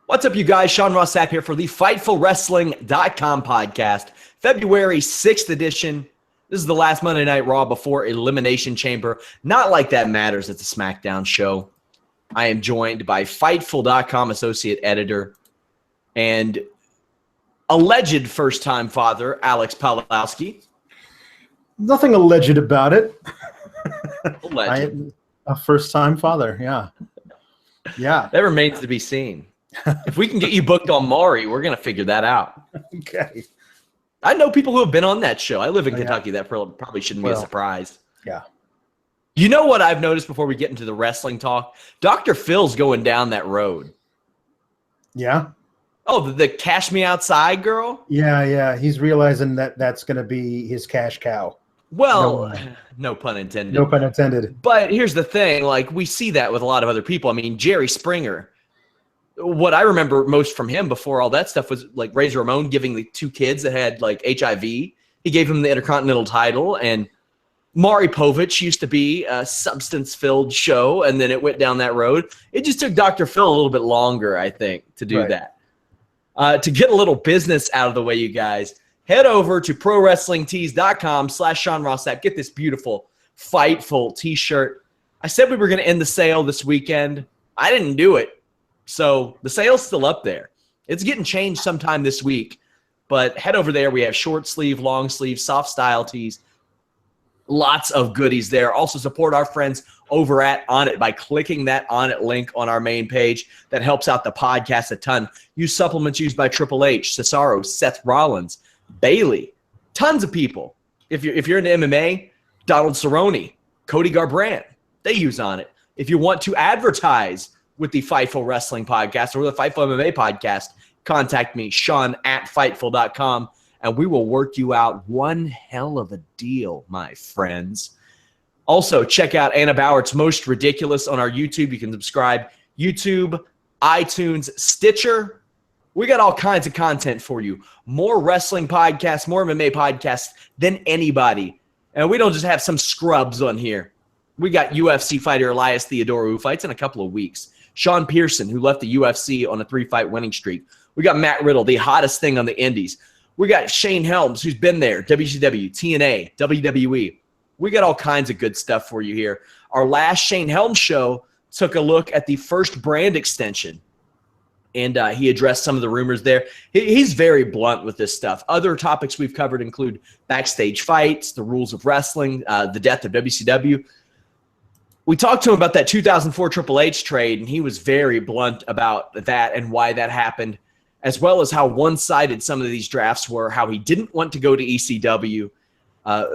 What's up, you guys? Sean Ross Sapp here for the FightfulWrestling.com podcast, February 6th edition. This is the last Monday Night Raw before Elimination Chamber. Not like that matters. It's a SmackDown show. I am joined by Fightful.com associate editor and alleged first-time father, Alex Pawlowski. Nothing alleged about it. Alleged. A first-time father, yeah. Yeah. That remains to be seen. If we can get you booked on Maury, we're going to figure that out. Okay. I know people who have been on that show. I live in Kentucky. That probably shouldn't be a surprise. Yeah. You know what I've noticed before we get into the wrestling talk? Dr. Phil's going down that road. Yeah? Oh, the cash me outside girl? Yeah. He's realizing that that's going to be his cash cow. Well, no pun intended. No pun intended. But here's the thing. Like, we see that with a lot of other people. I mean, Jerry Springer. What I remember most from him before all that stuff was like Razor Ramon giving the two kids that had like HIV. He gave him the Intercontinental title, and Maury Povich used to be a substance-filled show, and then it went down that road. It just took Dr. Phil a little bit longer, I think, to do that. To get a little business out of the way, you guys, head over to ProWrestlingTees.com/Sean Ross Sapp. Get this beautiful Fightful t-shirt. I said we were going to end the sale this weekend. I didn't do it. So the sale's still up there. It's getting changed sometime this week, but head over there. We have short sleeve, long sleeve, soft style tees. Lots of goodies there. Also support our friends over at On It by clicking that On It link on our main page. That helps out the podcast a ton. Use supplements used by Triple H, Cesaro, Seth Rollins, Bailey, tons of people. If you're into MMA, Donald Cerrone, Cody Garbrandt, they use On It. If you want to advertise with the Fightful Wrestling Podcast or the Fightful MMA Podcast, contact me, Sean at Fightful.com, and we will work you out one hell of a deal, my friends. Also, check out Anna Bowert's Most Ridiculous on our YouTube. You can subscribe. YouTube, iTunes, Stitcher. We got all kinds of content for you. More wrestling podcasts, more MMA podcasts than anybody. And we don't just have some scrubs on here. We got UFC fighter Elias Theodorou who fights in a couple of weeks. Sean Pearson, who left the UFC on a 3-fight winning streak. We got Matt Riddle, the hottest thing on the indies. We got Shane Helms, who's been there, WCW, TNA, WWE. We got all kinds of good stuff for you here. Our last Shane Helms show took a look at the first brand extension, and he addressed some of the rumors there. He's very blunt with this stuff. Other topics we've covered include backstage fights, the rules of wrestling, the death of WCW. We talked to him about that 2004 Triple H trade, and he was very blunt about that and why that happened, as well as how one-sided some of these drafts were, how he didn't want to go to ECW.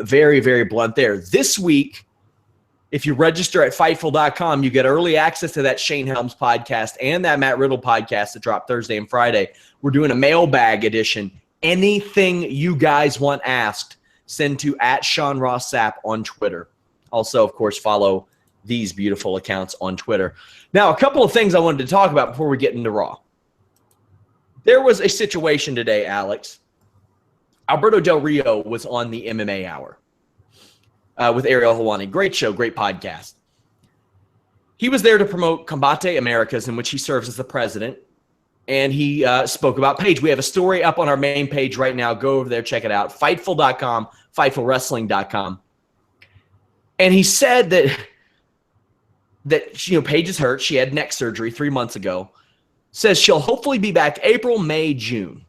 Very, very blunt there. This week, if you register at Fightful.com, you get early access to that Shane Helms podcast and that Matt Riddle podcast that dropped Thursday and Friday. We're doing a mailbag edition. Anything you guys want asked, send to at Sean Ross Sapp on Twitter. Also, of course, follow these beautiful accounts on Twitter. Now, a couple of things I wanted to talk about before we get into Raw. There was a situation today, Alex. Alberto Del Rio was on the MMA Hour with Ariel Helwani. Great show, great podcast. He was there to promote Combate Americas, in which he serves as the president, and he spoke about Paige. We have a story up on our main page right now. Go over there, check it out. Fightful.com, FightfulWrestling.com. And he said that Paige is hurt. She had neck surgery 3 months ago. Says she'll hopefully be back April, May, June.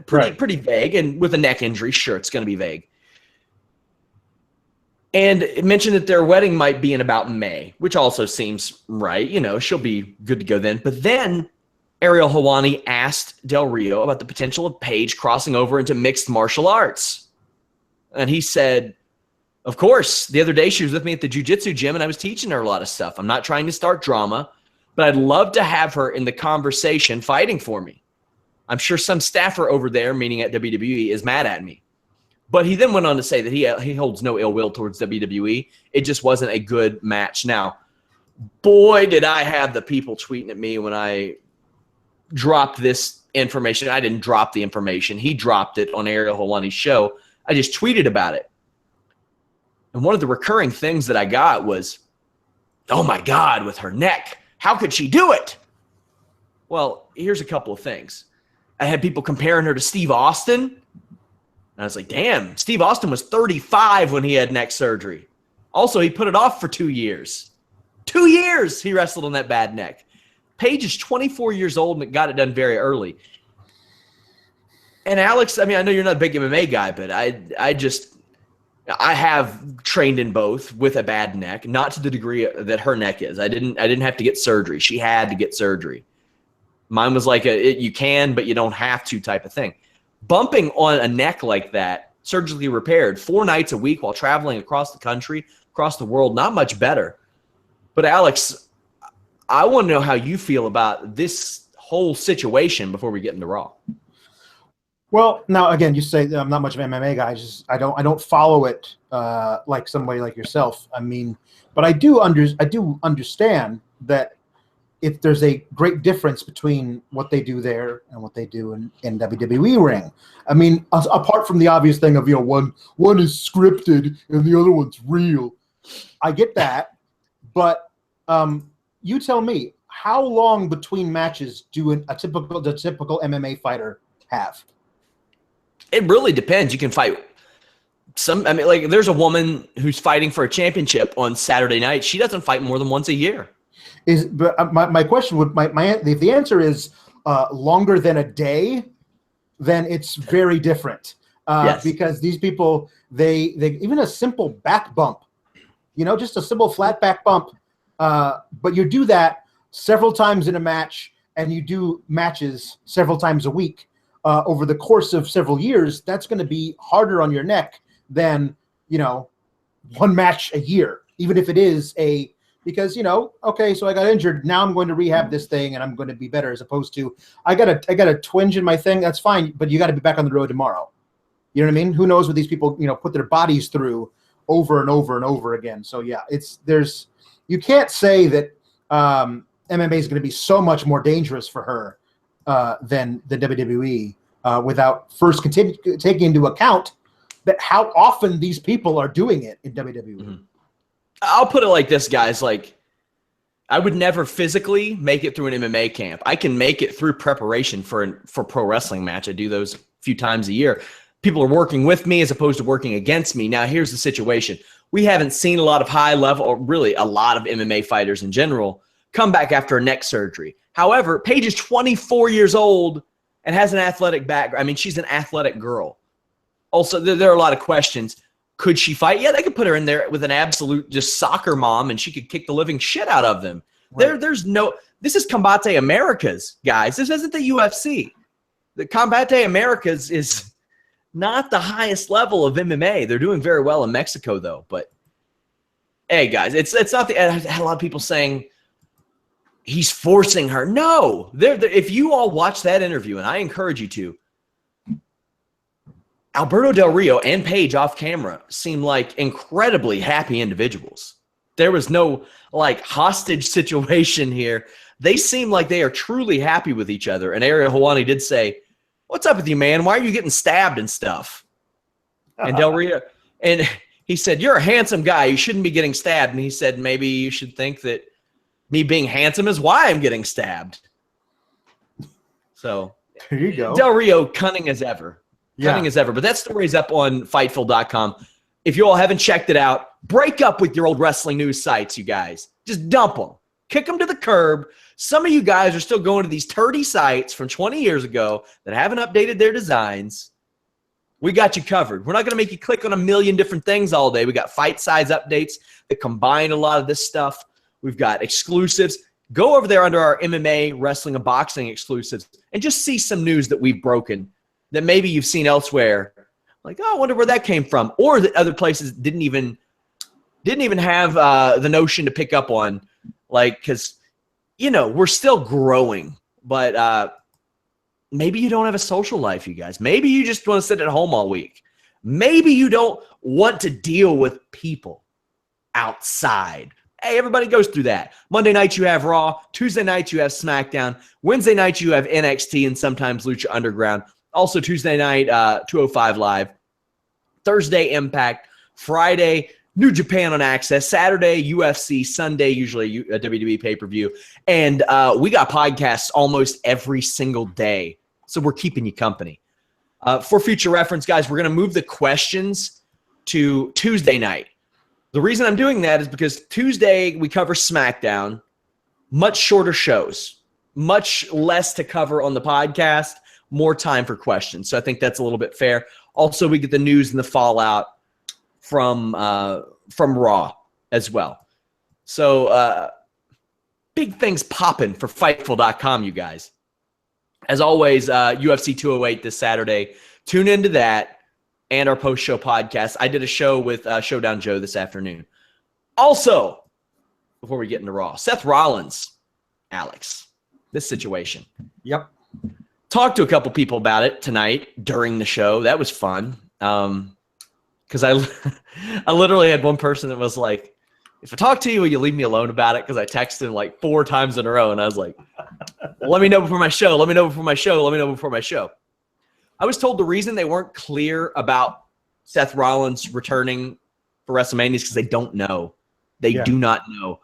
Pretty vague. And with a neck injury, sure, it's going to be vague. And it mentioned that their wedding might be in about May, which also seems right. She'll be good to go then. But then Ariel Helwani asked Del Rio about the potential of Paige crossing over into mixed martial arts. And he said, of course, the other day she was with me at the jiu-jitsu gym and I was teaching her a lot of stuff. I'm not trying to start drama, but I'd love to have her in the conversation fighting for me. I'm sure some staffer over there, meaning at WWE, is mad at me. But he then went on to say that he holds no ill will towards WWE. It just wasn't a good match. Now, boy, did I have the people tweeting at me when I dropped this information. I didn't drop the information. He dropped it on Ariel Helwani's show. I just tweeted about it. And one of the recurring things that I got was, oh my God, with her neck, how could she do it? Well, here's a couple of things. I had people comparing her to Steve Austin. And I was like, damn, Steve Austin was 35 when he had neck surgery. Also, he put it off for 2 years. 2 years he wrestled on that bad neck. Paige is 24 years old and got it done very early. And Alex, I mean, I know you're not a big MMA guy, but I have trained in both with a bad neck, not to the degree that her neck is. I didn't have to get surgery. She had to get surgery. Mine was like you can, but you don't have to type of thing. Bumping on a neck like that, surgically repaired 4 nights a week while traveling across the country, across the world, not much better. But Alex, I want to know how you feel about this whole situation before we get into Raw. Well, now again, you say I'm not much of an MMA guy. I don't follow it like somebody like yourself. I mean, but I do understand that if there's a great difference between what they do there and what they do in WWE ring. I mean, apart from the obvious thing of one is scripted and the other one's real. I get that, but you tell me, how long between matches do the typical MMA fighter have? It really depends. You can fight like there's a woman who's fighting for a championship on Saturday night. She doesn't fight more than once a year. But my question would if the answer is longer than a day, then it's very different. Yes. Because these people they even a simple back bump, just a simple flat back bump, but you do that several times in a match, and you do matches several times a week. Over the course of several years, that's going to be harder on your neck than, one match a year, even if it is because, okay, so I got injured. Now I'm going to rehab this thing and I'm going to be better, as opposed to I got a twinge in my thing. That's fine. But you got to be back on the road tomorrow. You know what I mean? Who knows what these people, put their bodies through over and over and over again. So yeah, you can't say that MMA is going to be so much more dangerous for her than the WWE without first taking into account that how often these people are doing it in WWE. Mm-hmm. I'll put it like this, guys. Like, I would never physically make it through an MMA camp. I can make it through preparation for pro wrestling match. I do those a few times a year. People are working with me as opposed to working against me. Now, here's the situation. We haven't seen a lot of high level, or really a lot of MMA fighters in general, come back after a neck surgery. However, Paige is 24 years old and has an athletic background. I mean, she's an athletic girl. Also, there are a lot of questions. Could she fight? Yeah, they could put her in there with an absolute just soccer mom, and she could kick the living shit out of them. Right. This is Combate Americas, guys. This isn't the UFC. The Combate Americas is not the highest level of MMA. They're doing very well in Mexico, though. But, hey, guys, it's not I had a lot of people saying, he's forcing her. No, if you all watch that interview, and I encourage you to, Alberto Del Rio and Paige off camera seem like incredibly happy individuals. There was no hostage situation here. They seem like they are truly happy with each other. And Ariel Helwani did say, "What's up with you, man? Why are you getting stabbed and stuff?" And Del Rio, and he said, "You're a handsome guy. You shouldn't be getting stabbed." And he said, "Maybe you should think that me being handsome is why I'm getting stabbed." So there you go. Del Rio, cunning as ever. Cunning as ever. But that story's up on Fightful.com. If you all haven't checked it out, break up with your old wrestling news sites, you guys. Just dump them. Kick them to the curb. Some of you guys are still going to these turdy sites from 20 years ago that haven't updated their designs. We got you covered. We're not going to make you click on a million different things all day. We got fight size updates that combine a lot of this stuff. We've got exclusives. Go over there under our MMA, wrestling, and boxing exclusives and just see some news that we've broken that maybe you've seen elsewhere. Like, oh, I wonder where that came from. Or that other places didn't even have the notion to pick up on. Because, we're still growing. But maybe you don't have a social life, you guys. Maybe you just want to sit at home all week. Maybe you don't want to deal with people outside. Hey, everybody goes through that. Monday nights you have Raw. Tuesday nights you have SmackDown. Wednesday nights you have NXT and sometimes Lucha Underground. Also Tuesday night, 205 Live. Thursday, Impact. Friday, New Japan on Access, Saturday, UFC, Sunday, usually a WWE pay-per-view. And we got podcasts almost every single day. So we're keeping you company. For future reference, guys, we're going to move the questions to Tuesday night. The reason I'm doing that is because Tuesday we cover SmackDown, much shorter shows, much less to cover on the podcast, more time for questions. So I think that's a little bit fair. Also, we get the news and the fallout from Raw as well. So big things popping for Fightful.com, you guys. As always, UFC 208 this Saturday. Tune into that and our post-show podcast. I did a show with Showdown Joe this afternoon. Also, before we get into Raw, Seth Rollins, Alex, this situation. Yep. Talked to a couple people about it tonight during the show. That was fun. Because I literally had one person that was like, if I talk to you, will you leave me alone about it? Because I texted him like 4 times in a row, and I was like, well, let me know before my show. Let me know before my show. Let me know before my show. I was told the reason they weren't clear about Seth Rollins returning for WrestleMania is because they don't know. They do not know.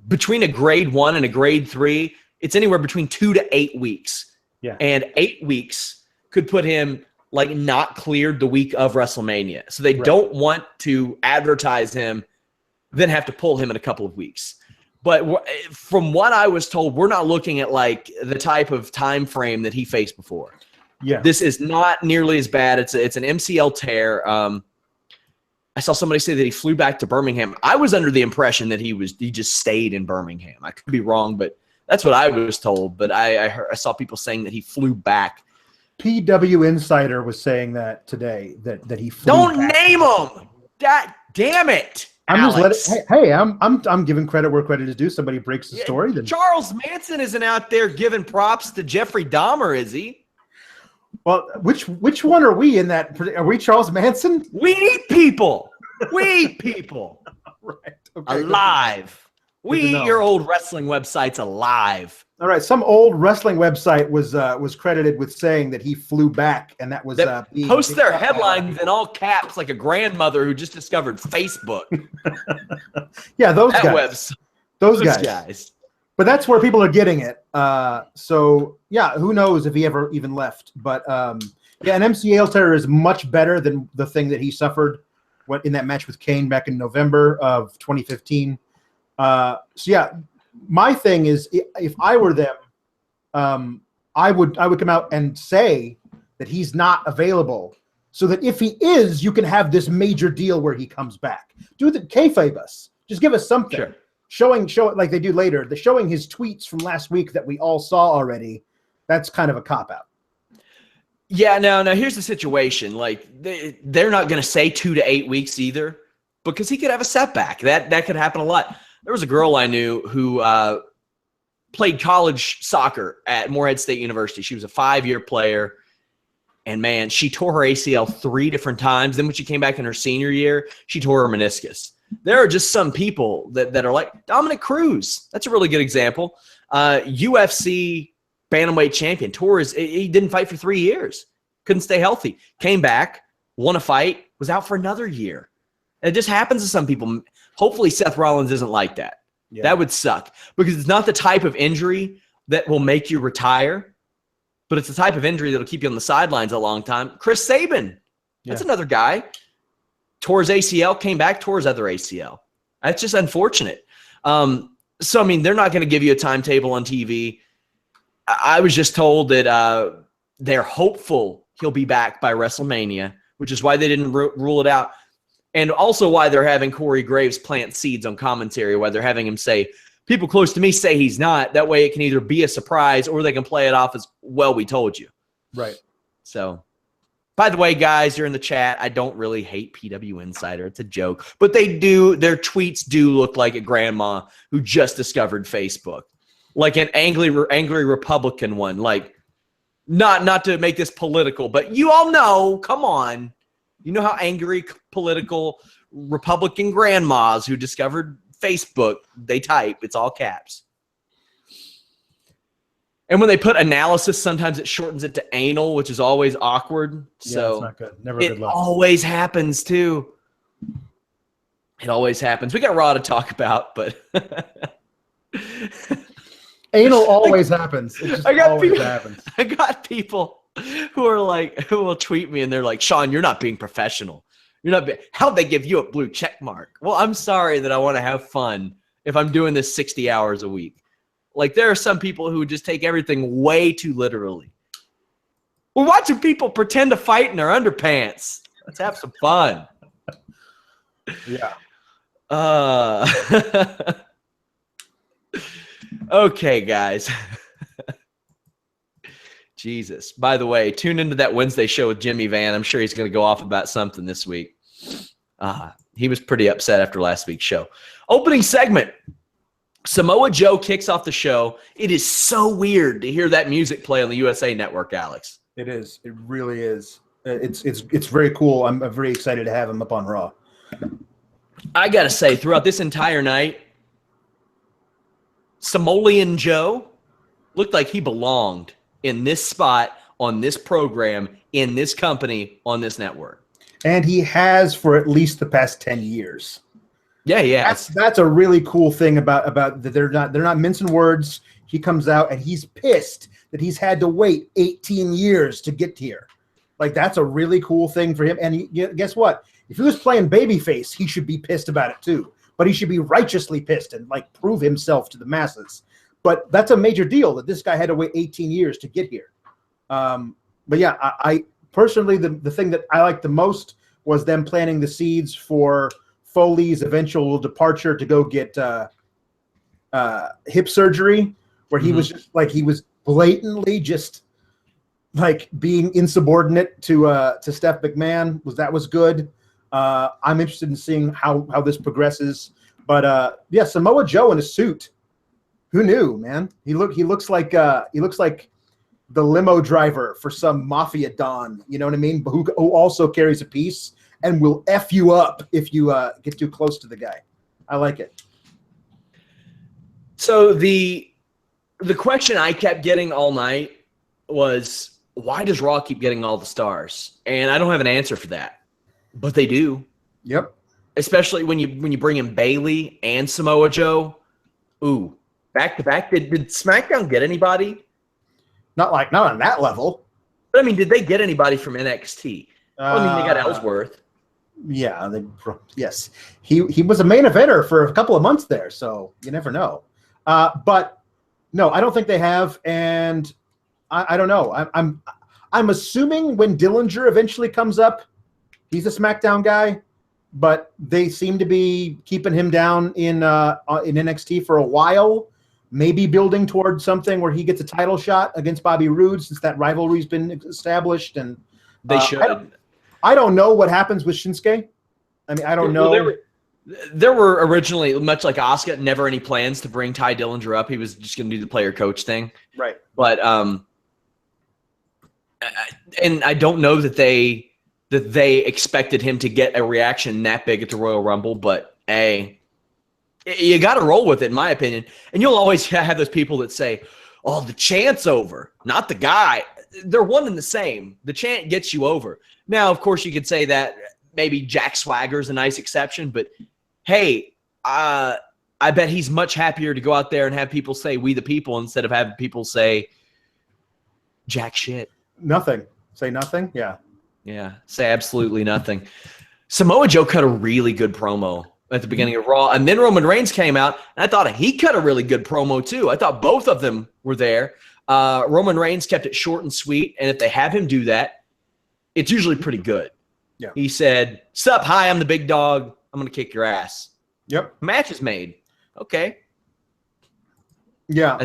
Between a grade 1 and a grade 3, it's anywhere between 2 to 8 weeks. Yeah. And 8 weeks could put him like not cleared the week of WrestleMania. So they don't want to advertise him, then have to pull him in a couple of weeks. But from what I was told, we're not looking at like the type of time frame that he faced before. Yeah. This is not nearly as bad. It's an MCL tear. I saw somebody say that he flew back to Birmingham. I was under the impression that he just stayed in Birmingham. I could be wrong, but that's what I was told. But I saw people saying that he flew back. PW Insider was saying that today that he flew Don't back. name him. God damn it. I'm Alex. just letting. Hey, I'm giving credit where credit is due. Somebody breaks the story. Then Charles Manson isn't out there giving props to Jeffrey Dahmer, is he? well, which one are we in that? Are we Charles Manson? We eat people. We eat people. Right. Okay. Alive. We to eat know. your old wrestling websites alive. All right. Some old wrestling website was credited with saying that he flew back, and that was being Post their picked up by headlines in all caps like a grandmother who just discovered Facebook. Yeah, those That guys. webs. Those Those guys. guys. But that's where people are getting it. So yeah, who knows if he ever even left? But yeah, an MCL tear is much better than the thing that he suffered in that match with Kane back in November of 2015. So yeah, my thing is, if I were them, I would come out and say that he's not available, so that if he is, you can have this major deal where he comes back. Do the kayfabe us. Just give us something. Sure. Show it like they do later. The showing his tweets from last week that we all saw already. That's kind of a cop out. Yeah, no. Here's the situation. Like they're not going to say 2 to 8 weeks either, because he could have a setback. That could happen a lot. There was a girl I knew who played college soccer at Morehead State University. She was a 5-year player, and man, she tore her ACL 3 different times. Then when she came back in her senior year, she tore her meniscus. There are just some people that are like Dominic Cruz. That's a really good example. UFC bantamweight champion. He didn't fight for 3 years. Couldn't stay healthy. Came back, won a fight, was out for another year. It just happens to some people. Hopefully Seth Rollins isn't like that. Yeah. That would suck, because it's not the type of injury that will make you retire, but it's the type of injury that'll keep you on the sidelines a long time. Chris Sabin. That's another guy. Tore his ACL, came back, tore his other ACL. That's just unfortunate. So, I mean, they're not going to give you a timetable on TV. I was just told that they're hopeful he'll be back by WrestleMania, which is why they didn't rule it out. And also why they're having Corey Graves plant seeds on commentary, why they're having him say, people close to me say he's not. That way it can either be a surprise or they can play it off as, well, we told you. Right. So, by the way, guys, you're in the chat. I don't really hate PW Insider. It's a joke. But their tweets do look like a grandma who just discovered Facebook. Like an angry Republican one. Like, not to make this political, but you all know, come on. You know how angry political Republican grandmas who discovered Facebook, they type. It's all caps. And when they put analysis, sometimes it shortens it to anal, which is always awkward. So it's not good. Never a good it look. always happens too. It always happens. We got Raw to talk about, but anal always happens. It just always happens. I got people who will tweet me and they're like, Sean, you're not being professional. How'd they give you a blue check mark? Well, I'm sorry that I want to have fun if I'm doing this 60 hours a week. Like, there are some people who just take everything way too literally. We're watching people pretend to fight in their underpants. Let's have some fun. Yeah. Okay, guys. Jesus. By the way, tune into that Wednesday show with Jimmy Van. I'm sure he's going to go off about something this week. He was pretty upset after last week's show. Opening segment. Samoa Joe kicks off the show. It is so weird to hear that music play on the USA Network, Alex. It is. It really is. It's very cool. I'm very excited to have him up on Raw. I got to say, throughout this entire night, Samoan Joe looked like he belonged in this spot, on this program, in this company, on this network. And he has for at least the past 10 years. Yeah. That's a really cool thing about that. They're not mincing words. He comes out and he's pissed that he's had to wait 18 years to get here. Like, that's a really cool thing for him. And guess what? If he was playing babyface, he should be pissed about it too. But he should be righteously pissed and like prove himself to the masses. But that's a major deal that this guy had to wait 18 years to get here. But yeah, I personally, the thing that I liked the most was them planting the seeds for Foley's eventual departure to go get hip surgery, where he was just like, he was blatantly just like being insubordinate to Steph McMahon. That was good. I'm interested in seeing how this progresses. But yeah, Samoa Joe in a suit. Who knew, man? He looks like the limo driver for some mafia don. You know what I mean? But who also carries a piece and will F you up if you get too close to the guy. I like it. So the question I kept getting all night was, why does Raw keep getting all the stars? And I don't have an answer for that, but they do. Yep. Especially when you bring in Bayley and Samoa Joe. Ooh, back to back. Did SmackDown get anybody? Not on that level. But I mean, did they get anybody from NXT? I mean, they got Ellsworth. Yeah, yes. He was a main eventer for a couple of months there, so you never know. But no, I don't think they have, and I don't know. I'm assuming when Dillinger eventually comes up, he's a SmackDown guy, but they seem to be keeping him down in NXT for a while. Maybe building towards something where he gets a title shot against Bobby Roode, since that rivalry's been established, and they should. I don't know what happens with Shinsuke. I mean, I don't know. There were originally, much like Asuka, never any plans to bring Ty Dillinger up. He was just going to do the player coach thing. Right. But and I don't know that they expected him to get a reaction that big at the Royal Rumble, but you got to roll with it, in my opinion. And you'll always have those people that say, oh, the chant's over, not the guy. They're one and the same. The chant gets you over. Now, of course, you could say that maybe Jack Swagger's a nice exception, but hey, I bet he's much happier to go out there and have people say "we the people" instead of having people say jack shit. Nothing. Say nothing? Yeah. Yeah, say absolutely nothing. Samoa Joe cut a really good promo at the beginning of Raw, and then Roman Reigns came out, and I thought he cut a really good promo too. I thought both of them were there. Roman Reigns kept it short and sweet, and if they have him do that, it's usually pretty good. Yeah. He said, "Sup, hi, I'm the big dog. I'm going to kick your ass." Yep. Match is made. Okay. Yeah.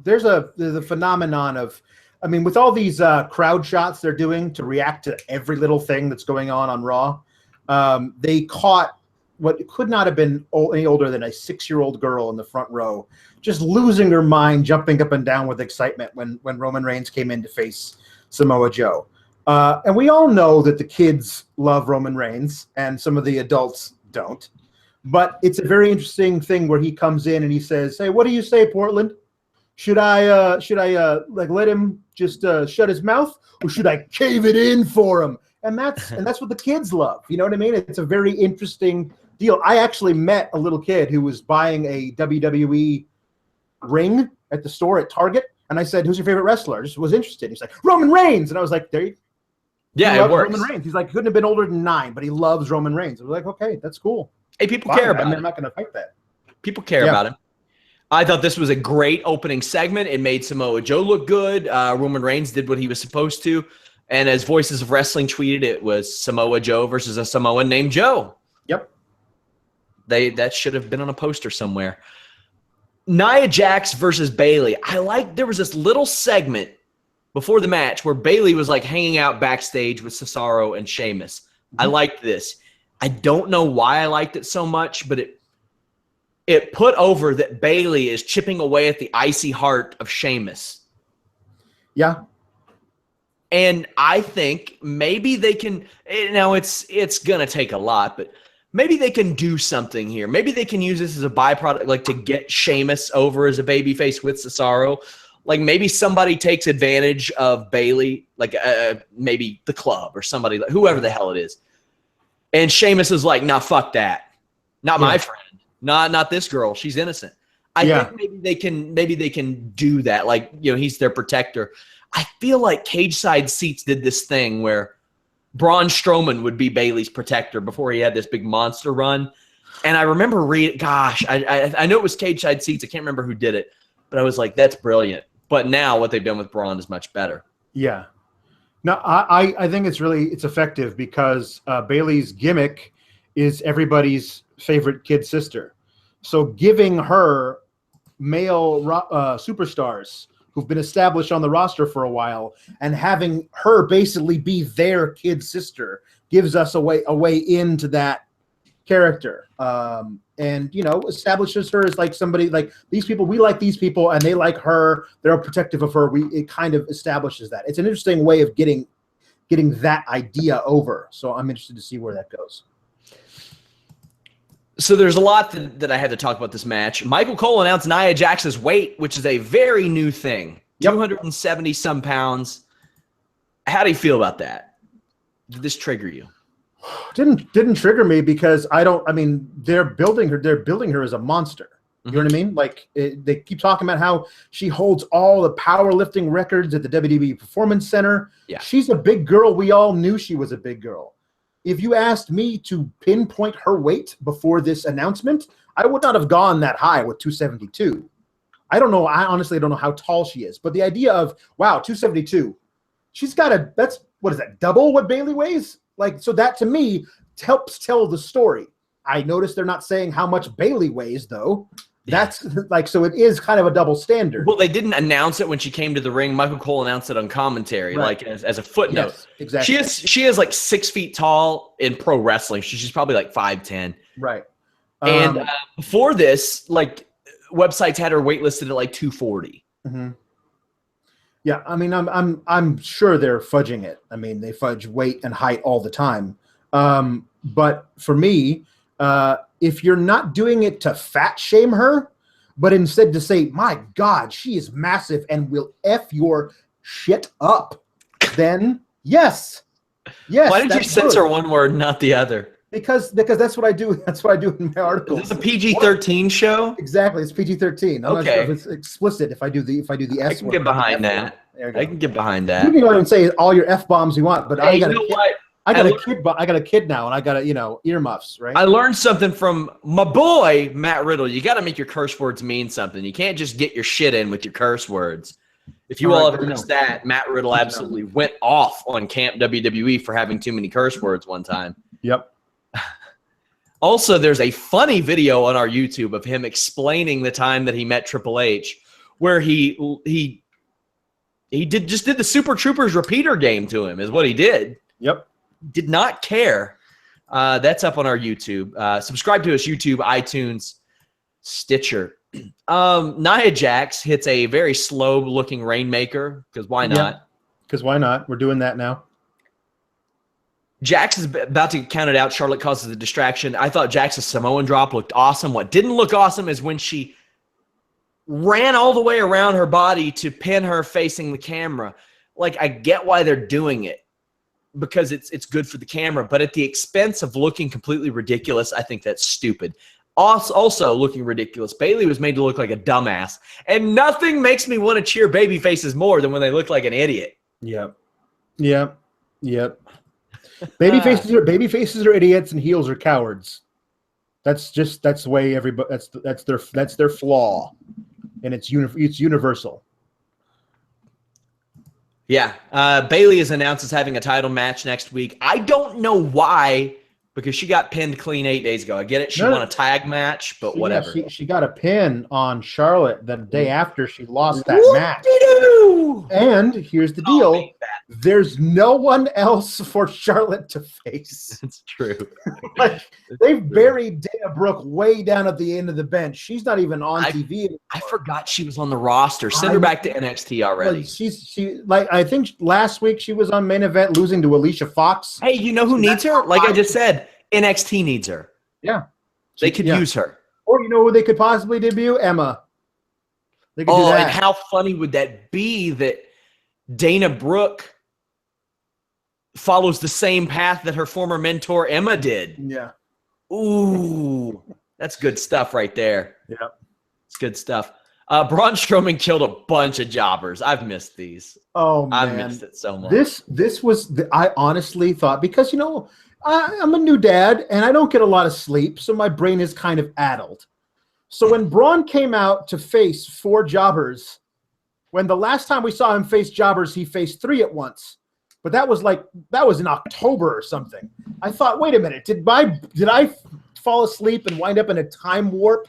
There's the phenomenon of, I mean, with all these crowd shots they're doing to react to every little thing that's going on Raw, they caught what could not have been any older than a 6-year-old girl in the front row, just losing her mind, jumping up and down with excitement when Roman Reigns came in to face Samoa Joe. And we all know that the kids love Roman Reigns and some of the adults don't. But it's a very interesting thing where he comes in and he says, "Hey, what do you say, Portland? Should I like let him just shut his mouth, or should I cave it in for him?" and that's what the kids love. You know what I mean? It's a very interesting deal. I actually met a little kid who was buying a WWE ring at the store at Target, and I said, "Who's your favorite wrestler?" I just was interested. He's like, "Roman Reigns," and I was like, "There you." Yeah, it works. Roman Reigns. He's like, couldn't have been older than 9, but he loves Roman Reigns. I was like, okay, that's cool. Hey, people care about him. I'm not going to fight that. People care about him. I thought this was a great opening segment. It made Samoa Joe look good. Roman Reigns did what he was supposed to. And as Voices of Wrestling tweeted, it was Samoa Joe versus a Samoan named Joe. Yep. That should have been on a poster somewhere. Nia Jax versus Bayley. There was this little segment before the match where Bayley was like hanging out backstage with Cesaro and Sheamus. I liked this. I don't know why I liked it so much, but it put over that Bayley is chipping away at the icy heart of Sheamus. Yeah. And I think maybe they can, now it's going to take a lot, but maybe they can do something here. Maybe they can use this as a byproduct, like to get Sheamus over as a babyface with Cesaro. Like maybe somebody takes advantage of Bayley, like maybe the club or somebody, whoever the hell it is. And Sheamus is like, nah, fuck that. Not my friend. Not this girl. She's innocent. I think maybe they can do that. Like, he's their protector. I feel like Cage Side Seats did this thing where Braun Strowman would be Bayley's protector before he had this big monster run. And I remember I know it was Cage Side Seats. I can't remember who did it, but I was like, that's brilliant. But now what they've done with Braun is much better. Yeah. No, I think it's effective because Bayley's gimmick is everybody's favorite kid sister. So giving her male superstars who've been established on the roster for a while and having her basically be their kid sister gives us a way into that character. And establishes her as like somebody like these people. We like these people, and they like her. They're protective of her. It kind of establishes that. It's an interesting way of getting that idea over. So I'm interested to see where that goes. So there's a lot that I had to talk about this match. Michael Cole announced Nia Jax's weight, which is a very new thing. 270 some pounds. How do you feel about that? Did this trigger you? Didn't trigger me because they're building her as a monster. You know what I mean? Like they keep talking about how she holds all the powerlifting records at the WWE Performance Center. Yeah. She's a big girl. We all knew she was a big girl. If you asked me to pinpoint her weight before this announcement, I would not have gone that high with 272. I don't know. I honestly don't know how tall she is, but the idea of 272, she's got that's what is that? Double what Bayley weighs? Like, so that to me helps tell the story. I noticed they're not saying how much Bayley weighs though. That's like, so it is kind of a double standard. Well, they didn't announce it when she came to the ring. Michael Cole announced it on commentary, like as a footnote. Yes, exactly. She is like 6 feet tall in pro wrestling. She's probably like 5'10". Right. And before this, like websites had her weight listed at like 240. Mm-hmm. Yeah, I mean, I'm sure they're fudging it. I mean, they fudge weight and height all the time. But for me, if you're not doing it to fat shame her, but instead to say, my God, she is massive and will F your shit up, then yes. Why did you censor one word, not the other? Because that's what I do. That's what I do in my articles. Is this a PG-13 show? Exactly, it's PG-13. I'm not sure if it's explicit if I do the S word. I can get behind that. I can get behind that. You can go ahead and say all your F bombs you want, but hey, I got a kid now, and I got earmuffs, right? I learned something from my boy Matt Riddle. You got to make your curse words mean something. You can't just get your shit in with your curse words. If you all ever missed that, Matt Riddle absolutely went off on Camp WWE for having too many curse words one time. Yep. Also, there's a funny video on our YouTube of him explaining the time that he met Triple H, where he did the Super Troopers repeater game to him, is what he did. Yep. Did not care. That's up on our YouTube. Subscribe to us, YouTube, iTunes, Stitcher. Nia Jax hits a very slow-looking Rainmaker, because why not? Because why not? We're doing that now. Jax is about to count it out. Charlotte causes the distraction. I thought Jax's Samoan drop looked awesome. What didn't look awesome is when she ran all the way around her body to pin her facing the camera. Like, I get why they're doing it. because it's good for the camera, but at the expense of looking completely ridiculous, I think that's stupid. Also looking ridiculous, Bayley was made to look like a dumbass, and nothing makes me want to cheer baby faces more than when they look like an idiot. Yep. Baby faces are idiots and heels are cowards. That's the way everybody. That's their flaw, and it's universal. Yeah, Bayley is announced as having a title match next week. I don't know why, because she got pinned clean 8 days ago. I get it. She won a tag match, but whatever. She got a pin on Charlotte the day after she lost that match. And here's the deal. There's no one else for Charlotte to face. That's true. Like, they've buried Dana Brooke way down at the end of the bench. She's not even on TV anymore. I forgot she was on the roster. Send her back to NXT already. I think last week she was on Main Event losing to Alicia Fox. Hey, you know who needs her? Like I just said, NXT needs her. Yeah. They could use her. Or you know who they could possibly debut? Emma. They could do that. And how funny would that be that Dana Brooke follows the same path that her former mentor Emma did? Yeah. Ooh, that's good stuff right there. Yeah. It's good stuff. Braun Strowman killed a bunch of jobbers. I've missed these. Oh, man. I've missed it so much. This was, I honestly thought, because, I'm a new dad and I don't get a lot of sleep, so my brain is kind of addled. So when Braun came out to face 4 jobbers, when the last time we saw him face jobbers, he faced 3 at once. But that was in October or something. I thought, wait a minute, did I fall asleep and wind up in a time warp?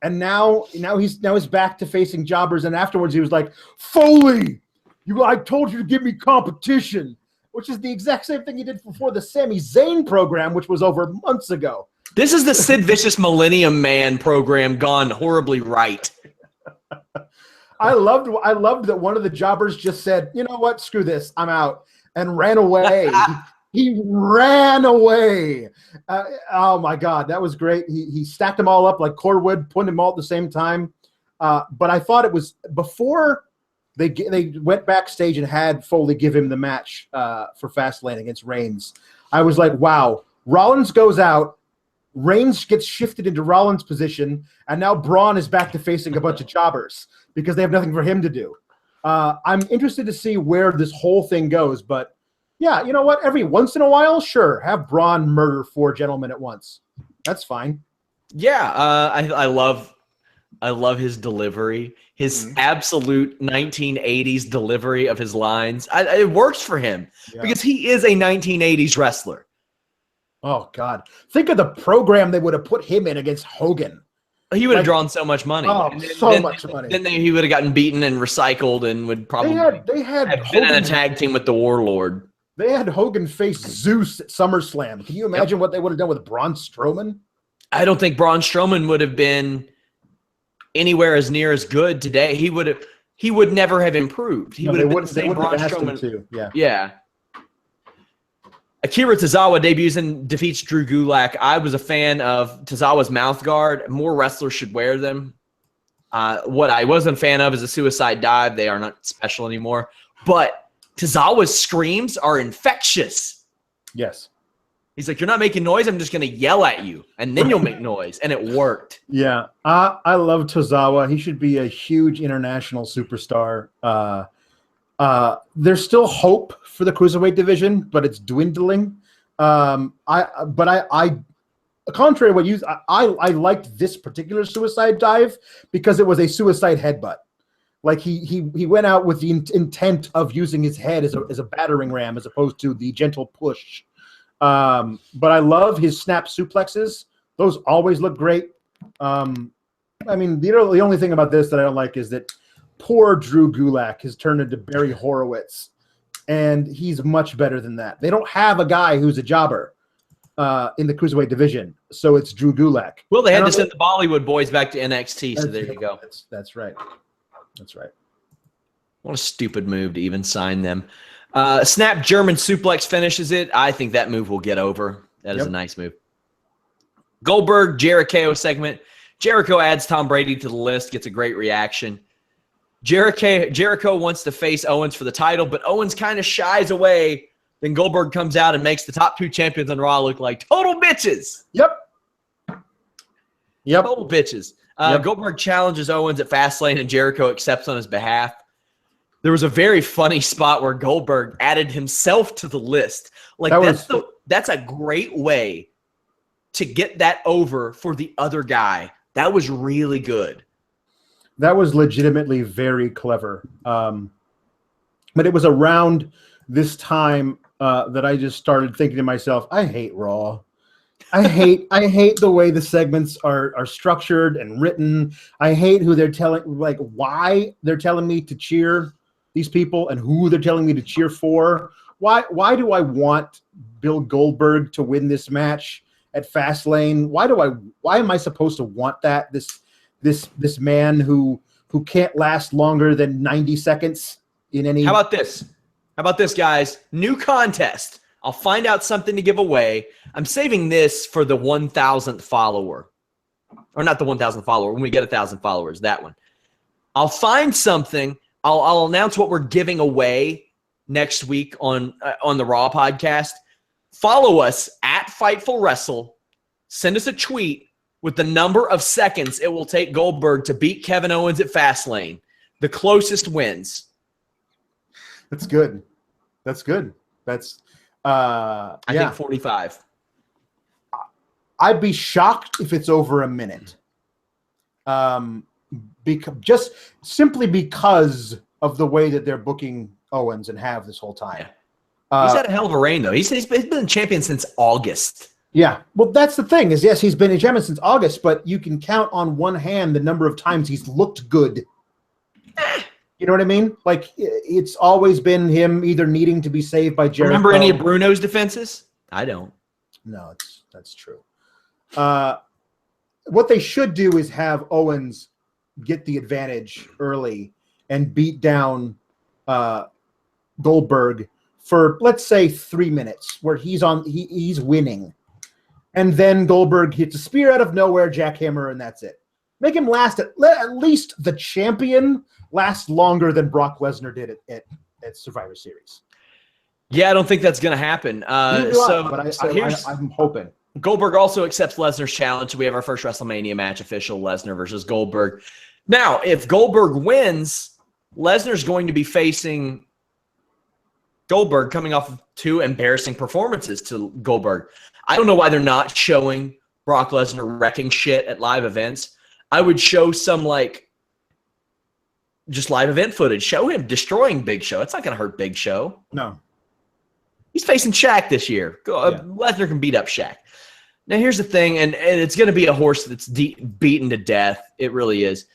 And now he's back to facing jobbers, and afterwards he was like, Foley, I told you to give me competition, which is the exact same thing he did before the Sami Zayn program, which was over months ago. This is the Sid Vicious Millennium Man program gone horribly right. I loved that one of the jobbers just said, you know what, screw this, I'm out, and ran away. He ran away. Oh, my God, that was great. He stacked them all up like cordwood, putting them all at the same time. But I thought it was before they went backstage and had Foley give him the match for Fastlane against Reigns. I was like, wow, Rollins goes out, Reigns gets shifted into Rollins' position, and now Braun is back to facing a bunch of jobbers because they have nothing for him to do. I'm interested to see where this whole thing goes, but yeah, you know what? Every once in a while, sure, have Braun murder 4 gentlemen at once. That's fine. Yeah, I love his delivery, his absolute 1980s delivery of his lines. It works for him because he is a 1980s wrestler. Oh, God. Think of the program they would have put him in against Hogan. He would have drawn so much money. Oh, so much money. Then he would have gotten beaten and recycled and would probably have been in a tag team with the Warlord. They had Hogan face Zeus at SummerSlam. Can you imagine what they would have done with Braun Strowman? I don't think Braun Strowman would have been anywhere as near as good today. He would never have improved. He would have been the same Braun Strowman. Yeah. Akira Tozawa debuts and defeats Drew Gulak. I was a fan of Tozawa's mouth guard. More wrestlers should wear them. What I wasn't a fan of is a suicide dive. They are not special anymore. But Tozawa's screams are infectious. Yes. He's like, you're not making noise. I'm just going to yell at you, and then you'll make noise. And it worked. Yeah. I love Tozawa. He should be a huge international superstar. There's still hope for the cruiserweight division, but it's dwindling. Contrary to what you, I liked this particular suicide dive because it was a suicide headbutt. Like he went out with the intent of using his head as a battering ram as opposed to the gentle push. But I love his snap suplexes. Those always look great. I mean, the only thing about this that I don't like is that poor Drew Gulak has turned into Barry Horowitz, and he's much better than that. They don't have a guy who's a jobber in the cruiserweight division, so it's Drew Gulak. Well, they had to send the Bollywood boys back to NXT, so there you go. That's right. That's right. What a stupid move to even sign them. Snap German suplex finishes it. I think that move will get over. That is a nice move. Goldberg, Jericho segment. Jericho adds Tom Brady to the list, gets a great reaction. Jericho wants to face Owens for the title, but Owens kind of shies away Then Goldberg comes out and makes the top 2 champions on Raw look like total bitches. Yep. Total bitches. Goldberg challenges Owens at Fastlane, and Jericho accepts on his behalf. There was a very funny spot where Goldberg added himself to the list. Like that's a great way to get that over for the other guy. That was really good. That was legitimately very clever. But it was around this time that I just started thinking to myself, I hate Raw. I hate the way the segments are structured and written. I hate who they're telling, like why they're telling me to cheer these people and who they're telling me to cheer for. Why do I want Bill Goldberg to win this match at Fastlane? Why am I supposed to want that? This man who can't last longer than 90 seconds in any. How about this, guys? New contest. I'll find out something to give away. I'm saving this for the 1,000th follower. Or not the 1,000th follower. When we get 1,000 followers, that one. I'll find something. I'll announce what we're giving away next week on the Raw podcast. Follow us at Fightful Wrestle. Send us a tweet with the number of seconds it will take Goldberg to beat Kevin Owens at Fastlane. The closest wins. That's good. That's I think 45. I'd be shocked if it's over a minute. Just simply because of the way that they're booking Owens and have this whole time. Yeah. He's had a hell of a reign, though. He's been champion since August. Yeah. Well, that's the thing is, yes, he's been a champion since August, but you can count on one hand the number of times he's looked good. You know what I mean? Like, it's always been him either needing to be saved by Jericho. Remember any of Bruno's defenses? I don't. No, that's true. What they should do is have Owens get the advantage early and beat down Goldberg for, let's say, 3 minutes where he's winning. And then Goldberg hits a spear out of nowhere, jackhammer, and that's it. Make him last at least the champion last longer than Brock Lesnar did at Survivor Series. Yeah, I don't think that's going to happen. I'm hoping. Goldberg also accepts Lesnar's challenge. We have our first WrestleMania match official, Lesnar versus Goldberg. Now, if Goldberg wins, Lesnar's going to be facing Goldberg coming off of 2 embarrassing performances to Goldberg. I don't know why they're not showing Brock Lesnar wrecking shit at live events. I would show some, just live event footage. Show him destroying Big Show. It's not going to hurt Big Show. No. He's facing Shaq this year. Lesnar can beat up Shaq. Now, here's the thing, and it's going to be a horse that's beaten to death. It really is.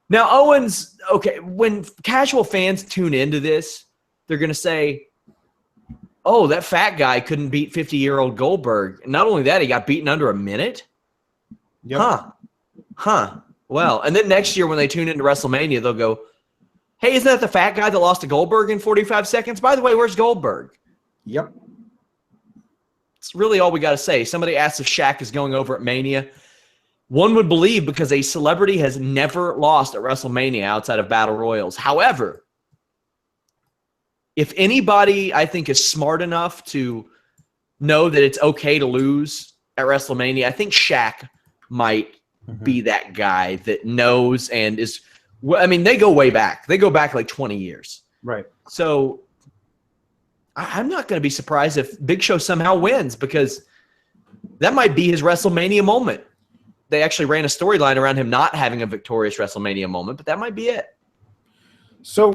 Now, Owens, okay, when casual fans tune into this, they're going to say, oh, that fat guy couldn't beat 50-year-old Goldberg. And not only that, he got beaten under a minute? Yep. Huh. Well, and then next year when they tune into WrestleMania, they'll go, hey, isn't that the fat guy that lost to Goldberg in 45 seconds? By the way, where's Goldberg? Yep. It's really all we got to say. Somebody asked if Shaq is going over at Mania. One would believe because a celebrity has never lost at WrestleMania outside of Battle Royals. However, if anybody I think is smart enough to know that it's okay to lose at WrestleMania, I think Shaq might be that guy that knows and is – I mean, they go way back. They go back like 20 years. Right. So I'm not going to be surprised if Big Show somehow wins because that might be his WrestleMania moment. They actually ran a storyline around him not having a victorious WrestleMania moment, but that might be it. So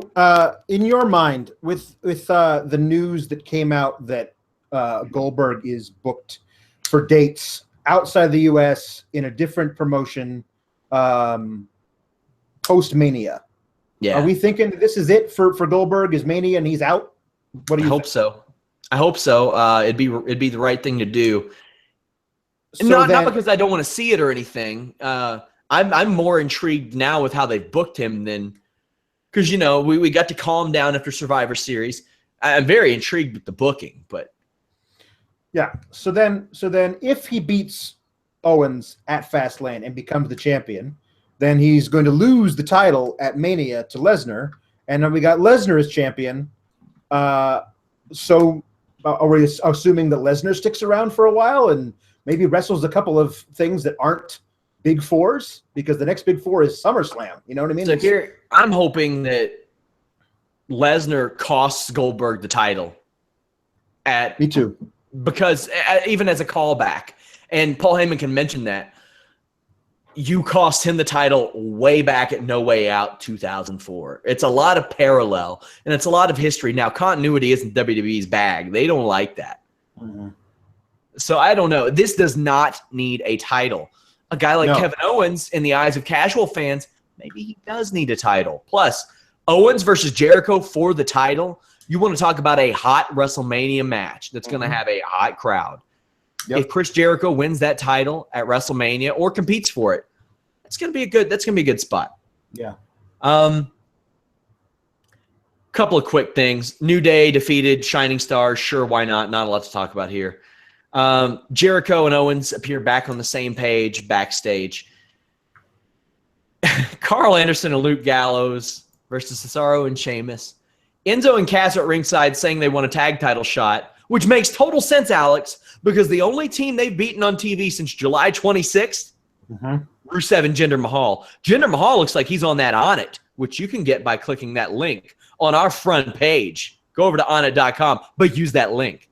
in your mind, with the news that came out that Goldberg is booked for dates outside the U.S. in a different promotion post-Mania, are we thinking this is it for Goldberg? Is Mania and he's out? What do you think? I hope so. It'd be the right thing to do. So not because I don't want to see it or anything. I'm more intrigued now with how they've booked him than because we got to calm down after Survivor Series. I'm very intrigued with the booking, but yeah. So then if he beats Owens at Fastlane and becomes the champion, then he's going to lose the title at Mania to Lesnar, and then we got Lesnar as champion. So are we assuming that Lesnar sticks around for a while and maybe wrestles a couple of things that aren't big fours? Because the next big four is SummerSlam. You know what I mean? So here, I'm hoping that Lesnar costs Goldberg the title. Me too. Because even as a callback, and Paul Heyman can mention that, you cost him the title way back at No Way Out 2004. It's a lot of parallel, and it's a lot of history. Now, continuity isn't WWE's bag. They don't like that. Mm-hmm. So I don't know. This does not need a title. A guy like Kevin Owens, in the eyes of casual fans, maybe he does need a title. Plus, Owens versus Jericho for the title, you want to talk about a hot WrestleMania match that's going to have a hot crowd. Yep. If Chris Jericho wins that title at WrestleMania or competes for it, that's going to be a good spot. Yeah. Couple of quick things. New Day defeated Shining Stars. Sure, why not? Not a lot to talk about here. Jericho and Owens appear back on the same page backstage. Carl Anderson and Luke Gallows versus Cesaro and Sheamus. Enzo and Cass at ringside saying they want a tag title shot, which makes total sense, Alex, because the only team they've beaten on TV since July 26th, Rusev and Jinder Mahal. Jinder Mahal looks like he's on that On It, which you can get by clicking that link on our front page. Go over to onit.com, but use that link.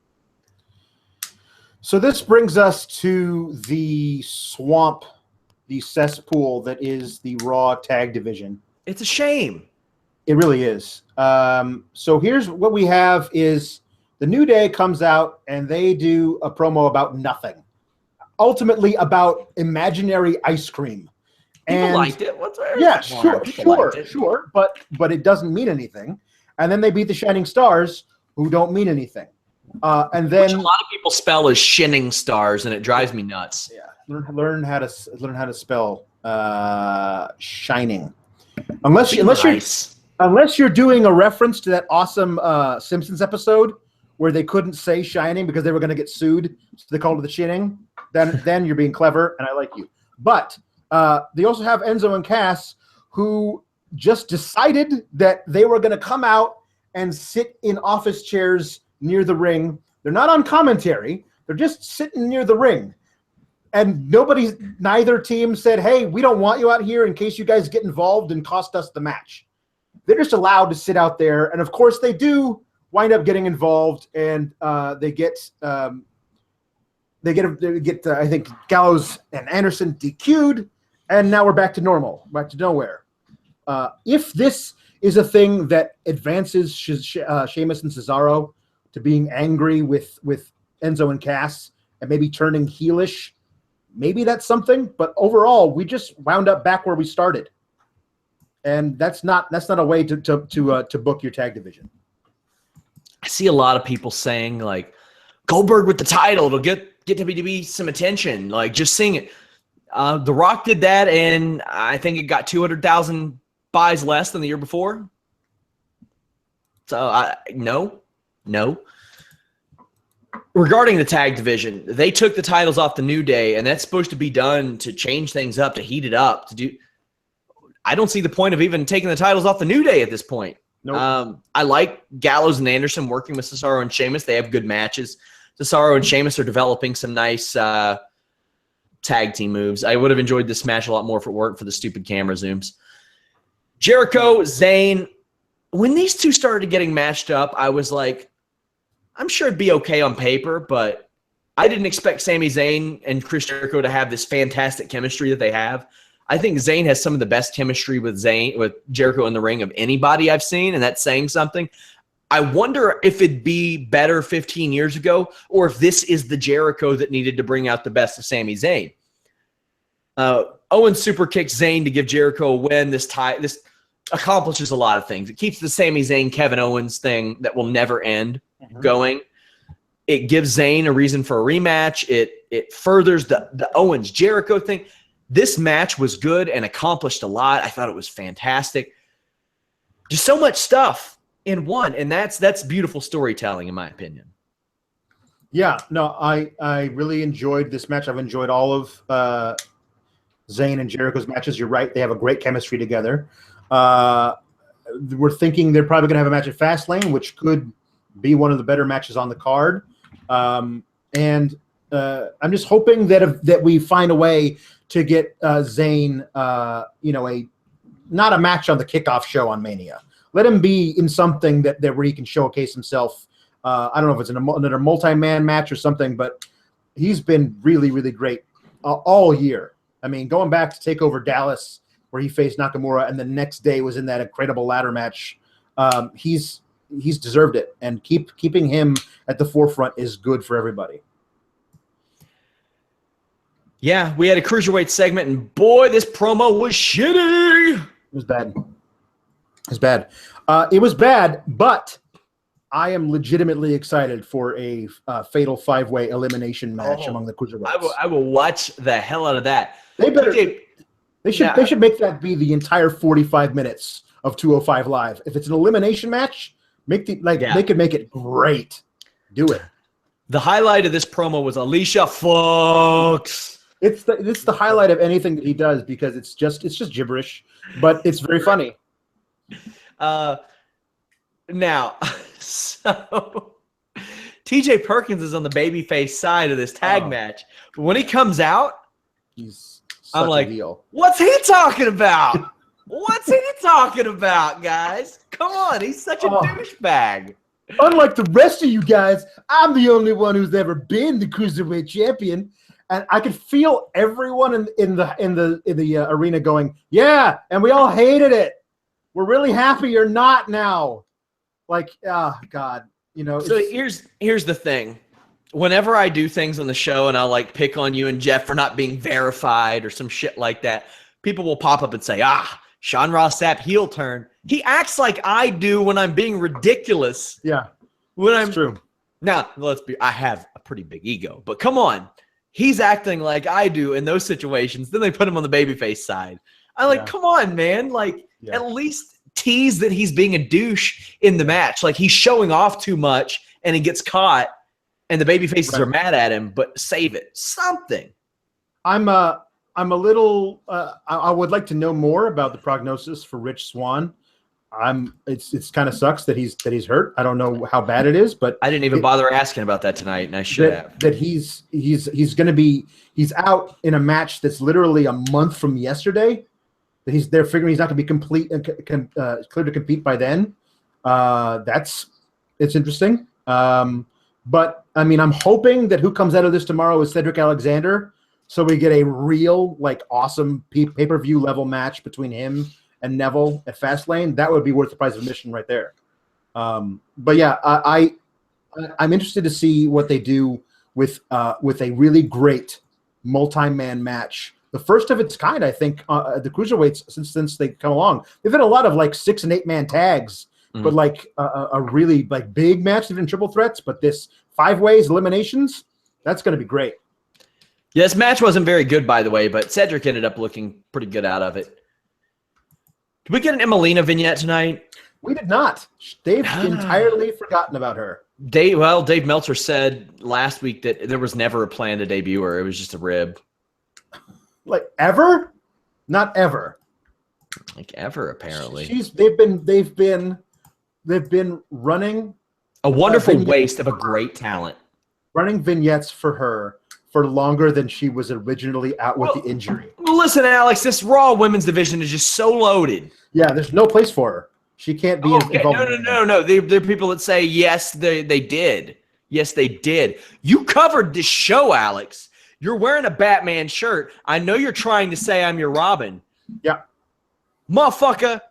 So this brings us to the swamp, the cesspool that is the Raw tag division. It's a shame. It really is. So here's what we have is the New Day comes out and they do a promo about nothing. Ultimately about imaginary ice cream. People liked it. What's there? Yeah, sure. But it doesn't mean anything. And then they beat the Shining Stars, who don't mean anything. And then which a lot of people spell as Shinning Stars, and it drives me nuts. Yeah, learn how to spell shining. Unless you're doing a reference to that awesome Simpsons episode where they couldn't say shining because they were going to get sued, so they called it the shinning. Then you're being clever, and I like you. But they also have Enzo and Cass, who just decided that they were going to come out and sit in office chairs near the ring. They're not on commentary. They're just sitting near the ring. And neither team said, hey, we don't want you out here in case you guys get involved and cost us the match. They're just allowed to sit out there. And, of course, they do wind up getting involved, and they get I think, Gallows and Anderson DQ'd, and now we're back to normal, back to nowhere. If this is a thing that advances Sheamus and Cesaro to being angry with Enzo and Cass and maybe turning heelish, maybe that's something. But overall, we just wound up back where we started, and that's not a way to book your tag division. I see a lot of people saying like Goldberg with the title to get WWE some attention, like just sing it. The Rock did that, and I think it got 200,000 buys less than the year before. So no. Regarding the tag division, they took the titles off the New Day, and that's supposed to be done to change things up, to heat it up, to do. I don't see the point of even taking the titles off the New Day at this point. Nope. I like Gallows and Anderson working with Cesaro and Sheamus. They have good matches. Cesaro and Sheamus are developing some nice tag team moves. I would have enjoyed this match a lot more if it weren't for the stupid camera zooms. Jericho, Zayn. When these two started getting matched up, I was like, I'm sure it'd be okay on paper, but I didn't expect Sami Zayn and Chris Jericho to have this fantastic chemistry that they have. I think Zayn has some of the best chemistry with Jericho in the ring of anybody I've seen, and that's saying something. I wonder if it'd be better 15 years ago, or if this is the Jericho that needed to bring out the best of Sami Zayn. Owens super kicks Zayn to give Jericho a win. This accomplishes a lot of things. It keeps the Sami Zayn Kevin Owens thing that will never end going. It gives Zayn a reason for a rematch. It furthers the Owens Jericho thing. This match was good and accomplished a lot. I thought it was fantastic. Just so much stuff in one, and that's beautiful storytelling, in my opinion. Yeah, no, I really enjoyed this match. I've enjoyed all of Zayn and Jericho's matches. You're right; they have a great chemistry together. We're thinking they're probably going to have a match at Fastlane, which could be one of the better matches on the card. And I'm just hoping that we find a way to get Zayn, not a match on the kickoff show on Mania. Let him be in something that where he can showcase himself. I don't know if it's another multi-man match or something, but he's been really, really great all year. I mean, going back to TakeOver Dallas, where he faced Nakamura, and the next day was in that incredible ladder match. He's deserved it, and keeping him at the forefront is good for everybody. Yeah, we had a cruiserweight segment, and boy, this promo was shitty. It was bad. It was bad, but I am legitimately excited for a fatal 5-way elimination match among the cruiserweights. I will watch the hell out of that. They should make that be the entire 45 minutes of 205 Live. If it's an elimination match, they could make it great. Do it. The highlight of this promo was Alicia Fox. It's the highlight of anything that he does because it's just gibberish, but it's very funny. Now, so TJ Perkins is on the babyface side of this tag match, but when he comes out, I'm like, what's he talking about? What's he talking about, guys? Come on, he's such a douchebag. Unlike the rest of you guys, I'm the only one who's ever been the cruiserweight champion, and I could feel everyone in the arena going, "Yeah," and we all hated it. We're really happy you're not now. Like, God, So here's the thing. Whenever I do things on the show and I'll like pick on you and Jeff for not being verified or some shit like that, people will pop up and say, Sean Ross Sapp heel turn. He acts like I do when I'm being ridiculous. Yeah. True. Now, I have a pretty big ego, but come on. He's acting like I do in those situations. Then they put him on the babyface side. Come on, man. At least tease that he's being a douche in the match. Like he's showing off too much and he gets caught. And the baby faces are mad at him, but save it. Something. I'm a little. I would like to know more about the prognosis for Rich Swann. It's kind of sucks that he's hurt. I don't know how bad it is, but I didn't even bother asking about that tonight, and I should have. That he's out in a match that's literally a month from yesterday. That they're figuring he's not going to be complete and clear to compete by then. It's interesting. But I mean, I'm hoping that who comes out of this tomorrow is Cedric Alexander, so we get a real awesome pay-per-view level match between him and Neville at Fastlane. That would be worth the price of admission right there. But yeah, I'm interested to see what they do with a really great multi-man match. The first of its kind, I think, the cruiserweights since they come along. They've had a lot of 6 and 8 man tags. But a really big match, even triple threats. But this 5 ways eliminations, that's going to be great. Yeah, this match wasn't very good, by the way, but Cedric ended up looking pretty good out of it. Did we get an Emelina vignette tonight? We did not. They've entirely forgotten about her. Dave Meltzer said last week that there was never a plan to debut her. It was just a rib. Ever? Not ever. Ever, apparently. They've been running a wonderful waste of a great talent. Running vignettes for her for longer than she was originally out with the injury. Well, listen, Alex, this Raw women's division is just so loaded. Yeah, there's no place for her. She can't be involved. No. There are people that say, yes, they did. Yes, they did. You covered this show, Alex. You're wearing a Batman shirt. I know you're trying to say I'm your Robin. Yeah. Motherfucker,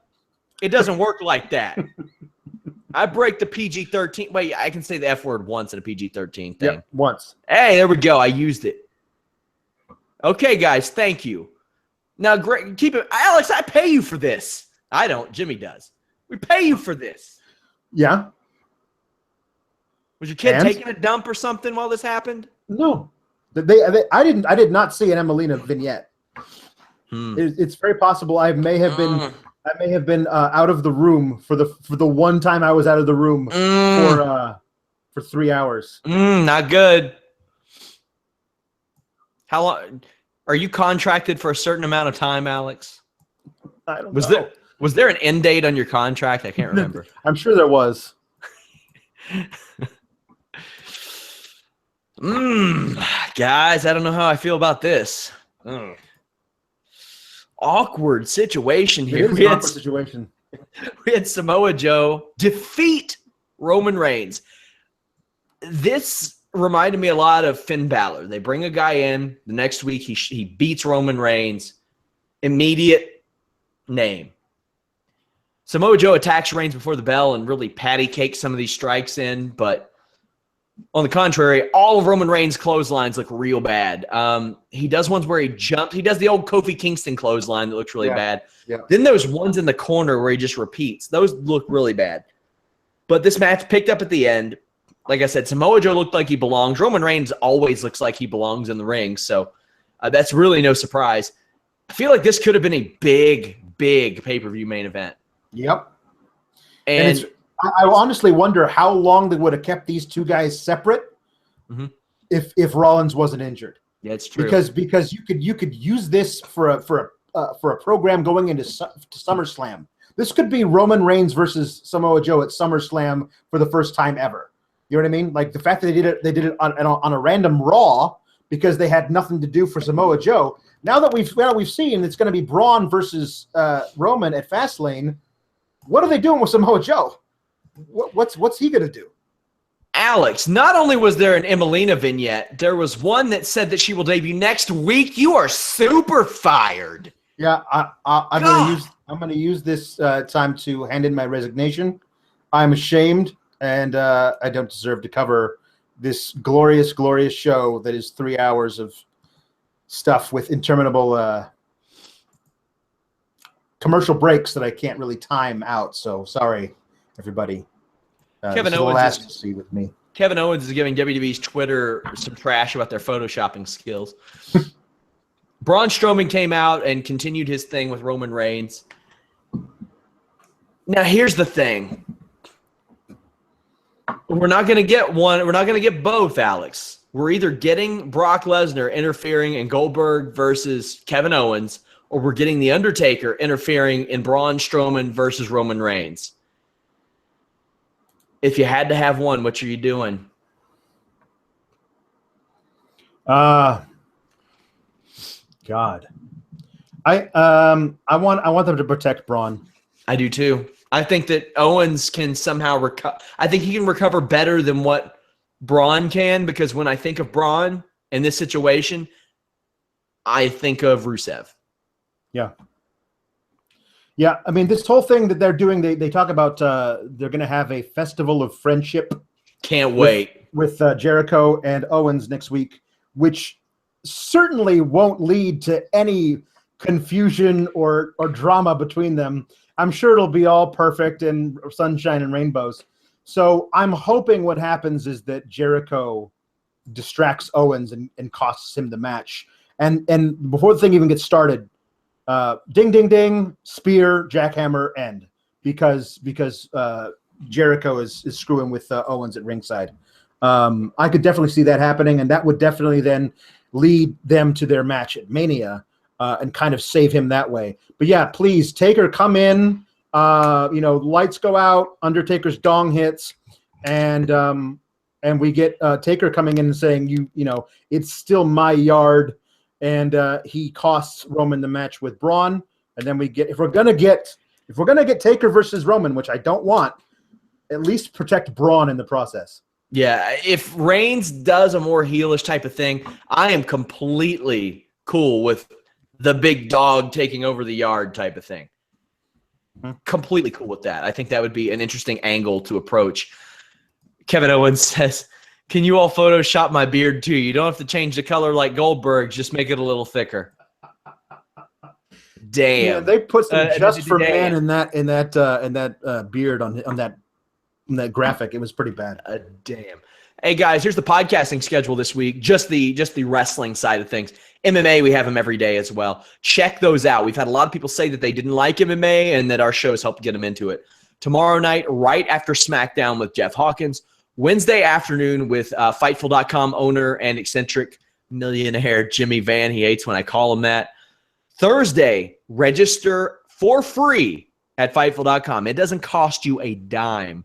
it doesn't work like that. I break the PG-13. Wait, I can say the F word once in a PG-13 thing. Yeah, once. Hey, there we go. I used it. Okay, guys, thank you. Now, Greg, keep it. Alex, I pay you for this. I don't. Jimmy does. We pay you for this. Yeah. Was your kid taking a dump or something while this happened? No. I did not see an Emelina vignette. It's very possible I may have been out of the room for the one time I was out of the room for 3 hours. Not good. How long are you contracted for? A certain amount of time, Alex? I don't know. Was there an end date on your contract? I can't remember. I'm sure there was. Guys, I don't know how I feel about this. Awkward situation here. It is an awkward situation. We had Samoa Joe defeat Roman Reigns. This reminded me a lot of Finn Balor. They bring a guy in. The next week, he beats Roman Reigns. Immediate name. Samoa Joe attacks Reigns before the bell and really patty cakes some of these strikes in, but on the contrary, all of Roman Reigns' clotheslines look real bad. He does ones where he jumps. He does the old Kofi Kingston clothesline that looks really bad. Yeah. Then those ones in the corner where he just repeats. Those look really bad. But this match picked up at the end. Like I said, Samoa Joe looked like he belongs. Roman Reigns always looks like he belongs in the ring, so that's really no surprise. I feel like this could have been a big pay-per-view main event. Yep. And I honestly wonder how long they would have kept these two guys separate if Rollins wasn't injured. Yeah, it's true. Because you could use this for a program going into SummerSlam. This could be Roman Reigns versus Samoa Joe at SummerSlam for the first time ever. You know what I mean? Like the fact that they did it on a random Raw because they had nothing to do for Samoa Joe. Now that we've seen it's going to be Braun versus Roman at Fastlane. What are they doing with Samoa Joe? What's he going to do? Alex, not only was there an Emelina vignette, there was one that said that she will debut next week. You are super fired. Yeah, I'm going to use this time to hand in my resignation. I'm ashamed, and I don't deserve to cover this glorious, glorious show that is 3 hours of stuff with interminable commercial breaks that I can't really time out. So sorry, everybody. Kevin Owens last to see with me. Kevin Owens is giving WWE's Twitter some trash about their photoshopping skills. Braun Strowman came out and continued his thing with Roman Reigns. Now here's the thing. We're not going to get one. We're not going to get both, Alex. We're either getting Brock Lesnar interfering in Goldberg versus Kevin Owens, or we're getting The Undertaker interfering in Braun Strowman versus Roman Reigns. If you had to have one, what are you doing? God. I want them to protect Braun. I do too. I think that Owens can somehow recover. I think he can recover better than what Braun can, because when I think of Braun in this situation, I think of Rusev. Yeah. Yeah, I mean, this whole thing that they're doing, they talk about they're going to have a festival of friendship. Can't wait. With Jericho and Owens next week, which certainly won't lead to any confusion or drama between them. I'm sure it'll be all perfect and sunshine and rainbows. So I'm hoping what happens is that Jericho distracts Owens and costs him the match. And before the thing even gets started, ding, ding, ding, spear, jackhammer, end. Because Jericho is screwing with Owens at ringside. I could definitely see that happening, and that would definitely then lead them to their match at Mania and kind of save him that way. But yeah, please, Taker, come in. Lights go out, Undertaker's dong hits, and we get Taker coming in and saying, it's still my yard. And he costs Roman the match with Braun, and then we get if we're gonna get Taker versus Roman, which I don't want, at least protect Braun in the process. Yeah, if Reigns does a more heelish type of thing, I am completely cool with the big dog taking over the yard type of thing. Mm-hmm. Completely cool with that. I think that would be an interesting angle to approach. Kevin Owens says, "Can you all Photoshop my beard too? You don't have to change the color like Goldberg. Just make it a little thicker." Damn. Yeah, they put some just for man in that beard on that graphic. It was pretty bad. Damn. Hey guys, here's the podcasting schedule this week. Just the wrestling side of things. MMA, we have them every day as well. Check those out. We've had a lot of people say that they didn't like MMA and that our shows helped get them into it. Tomorrow night, right after SmackDown with Jeff Hawkins. Wednesday afternoon with Fightful.com owner and eccentric millionaire Jimmy Van. He hates when I call him that. Thursday, register for free at Fightful.com. It doesn't cost you a dime.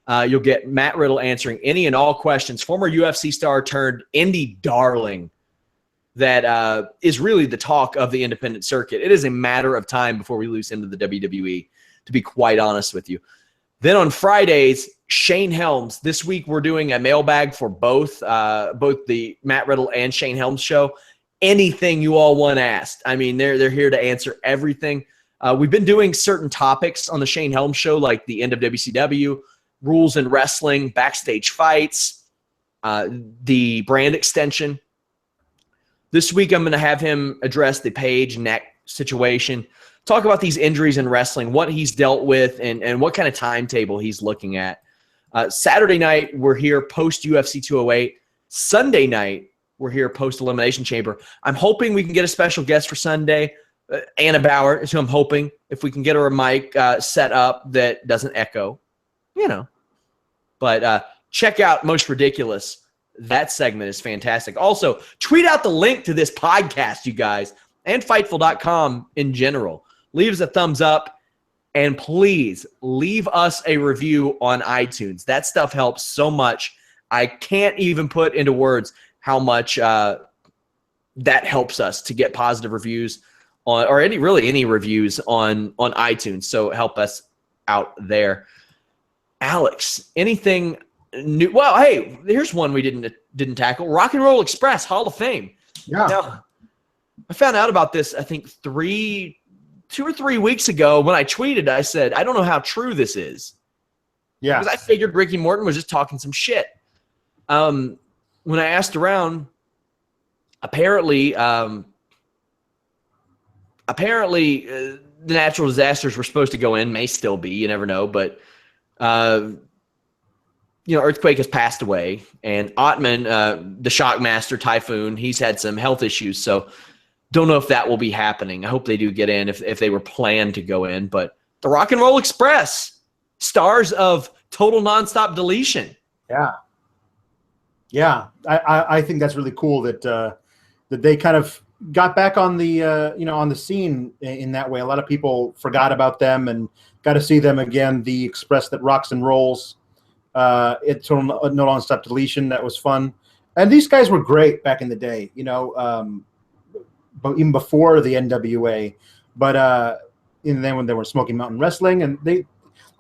You'll get Matt Riddle answering any and all questions. Former UFC star turned indie darling that is really the talk of the independent circuit. It is a matter of time before we lose him to the WWE, to be quite honest with you. Then on Fridays, Shane Helms. This week we're doing a mailbag for both the Matt Riddle and Shane Helms show. Anything you all want asked. I mean, they're here to answer everything. We've been doing certain topics on the Shane Helms show, like the end of WCW, rules in wrestling, backstage fights, the brand extension. This week I'm going to have him address the Paige neck situation, talk about these injuries in wrestling, what he's dealt with, and what kind of timetable he's looking at. Saturday night, we're here post-UFC 208. Sunday night, we're here post-Elimination Chamber. I'm hoping we can get a special guest for Sunday. Anna Bauer is who I'm hoping, if we can get her a mic set up that doesn't echo, you know. But check out Most Ridiculous. That segment is fantastic. Also, tweet out the link to this podcast, you guys, and Fightful.com in general. Leave us a thumbs up, and please leave us a review on iTunes. That stuff helps so much. I can't even put into words how much that helps us to get positive reviews on, or any reviews on iTunes. So help us out there. Alex, anything new? Well, hey, here's one we didn't tackle. Rock and Roll Express Hall of Fame. Yeah. Now, I found out about this, I think 2 or 3 weeks ago when I tweeted. I said, I don't know how true this is. Yeah. Because I figured Ricky Morton was just talking some shit. When I asked around, apparently the natural disasters were supposed to go in, may still be, you never know, but Earthquake has passed away, and Ottman, the Shockmaster Typhoon, he's had some health issues, so don't know if that will be happening. I hope they do get in if they were planned to go in. But the Rock and Roll Express, stars of Total Nonstop Deletion. Yeah. Yeah, I think that's really cool that that they kind of got back on the on the scene in that way. A lot of people forgot about them and got to see them again. The Express that rocks and rolls. It's no Non-Stop Deletion. That was fun, and these guys were great back in the day. But even before the NWA, but and then when they were Smoky Mountain Wrestling, and they've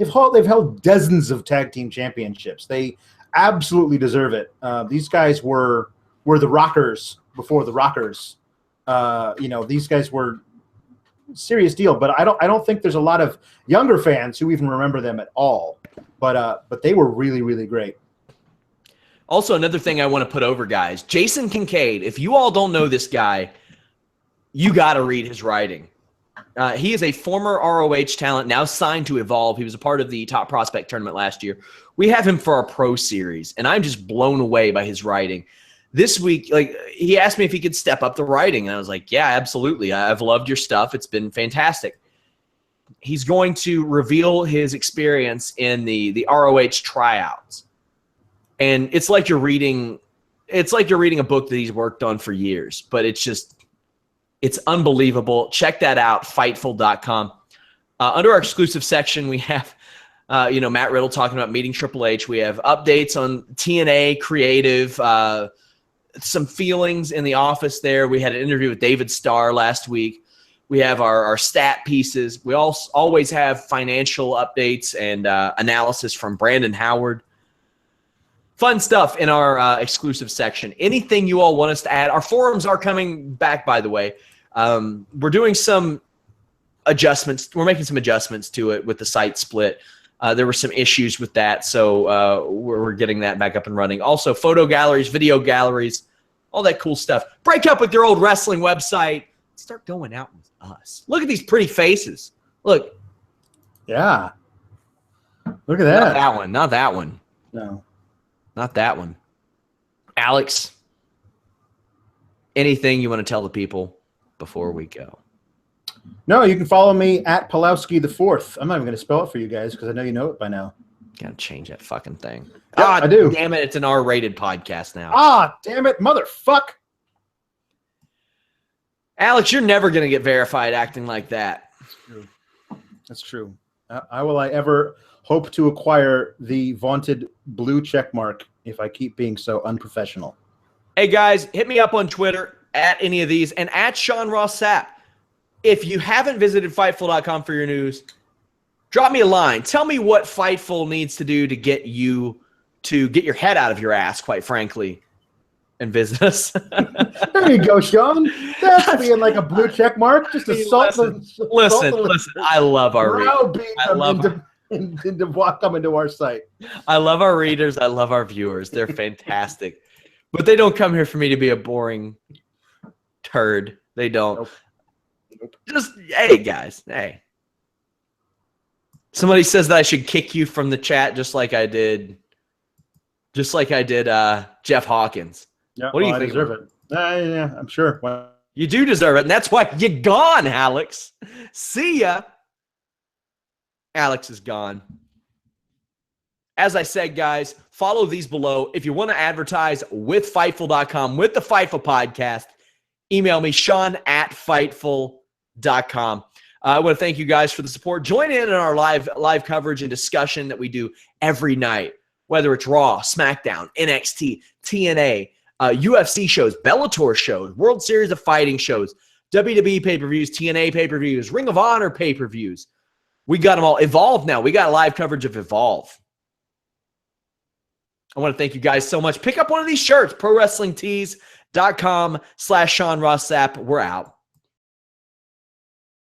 held dozens of tag team championships. They absolutely deserve it. These guys were the Rockers before the Rockers. These guys were serious deal, but I don't think there's a lot of younger fans who even remember them at all. But they were really, really great. Also, another thing I want to put over, guys, Jason Kincaid. If you all don't know this guy, you got to read his writing. He is a former ROH talent, now signed to Evolve. He was a part of the Top Prospect tournament last year. We have him for our Pro Series, and I'm just blown away by his writing. This week, he asked me if he could step up the writing, and I was like, yeah, absolutely. I've loved your stuff. It's been fantastic. He's going to reveal his experience in the ROH tryouts. And it's like you're reading a book that he's worked on for years, but it's unbelievable. Check that out, Fightful.com. Under our exclusive section, we have Matt Riddle talking about meeting Triple H. We have updates on TNA Creative, some feelings in the office there. We had an interview with David Starr last week. We have our stat pieces. We always have financial updates and analysis from Brandon Howard. Fun stuff in our exclusive section. Anything you all want us to add? Our forums are coming back, by the way. We're doing some adjustments. We're making some adjustments to it with the site split. There were some issues with that, so we're getting that back up and running. Also, photo galleries, video galleries, all that cool stuff. Break up with your old wrestling website. Start going out with us. Look at these pretty faces. Look. Yeah. Look at that. Not that one. Not that one. No. Not that one. Alex, anything you want to tell the people before we go? No, you can follow me at Pawlowski the Fourth. I'm not even going to spell it for you guys because I know you know it by now. Gotta change that fucking thing. Yep, I do. Damn it, it's an R-rated podcast now. Damn it, motherfuck. Alex, you're never going to get verified acting like that. That's true. How will I ever Hope to acquire the vaunted blue check mark if I keep being so unprofessional. Hey, guys, hit me up on Twitter at any of these and at Sean Ross Sapp. If you haven't visited Fightful.com for your news, drop me a line. Tell me what Fightful needs to do to get you to get your head out of your ass, quite frankly, and visit us. There you go, Sean. That's being like a blue check mark. Just Listen. I love our readers. Come into our site. I love our readers. I love our viewers. They're fantastic. But they don't come here for me to be a boring turd. They don't. Nope. Just, hey, guys. Hey. Somebody says that I should kick you from the chat just like I did Jeff Hawkins. Yeah, what do you think? I deserve it. Yeah, I'm sure. You do deserve it, and that's why you're gone, Alex. See ya. Alex is gone. As I said, guys, follow these below. If you want to advertise with Fightful.com, with the Fightful podcast, email me, Sean@Fightful.com. I want to thank you guys for the support. Join in our live coverage and discussion that we do every night, whether it's Raw, SmackDown, NXT, TNA, UFC shows, Bellator shows, World Series of Fighting shows, WWE pay-per-views, TNA pay-per-views, Ring of Honor pay-per-views. We got them all. Evolve now. We got live coverage of Evolve. I want to thank you guys so much. Pick up one of these shirts, ProWrestlingTees.com/Sean Ross Sapp. We're out.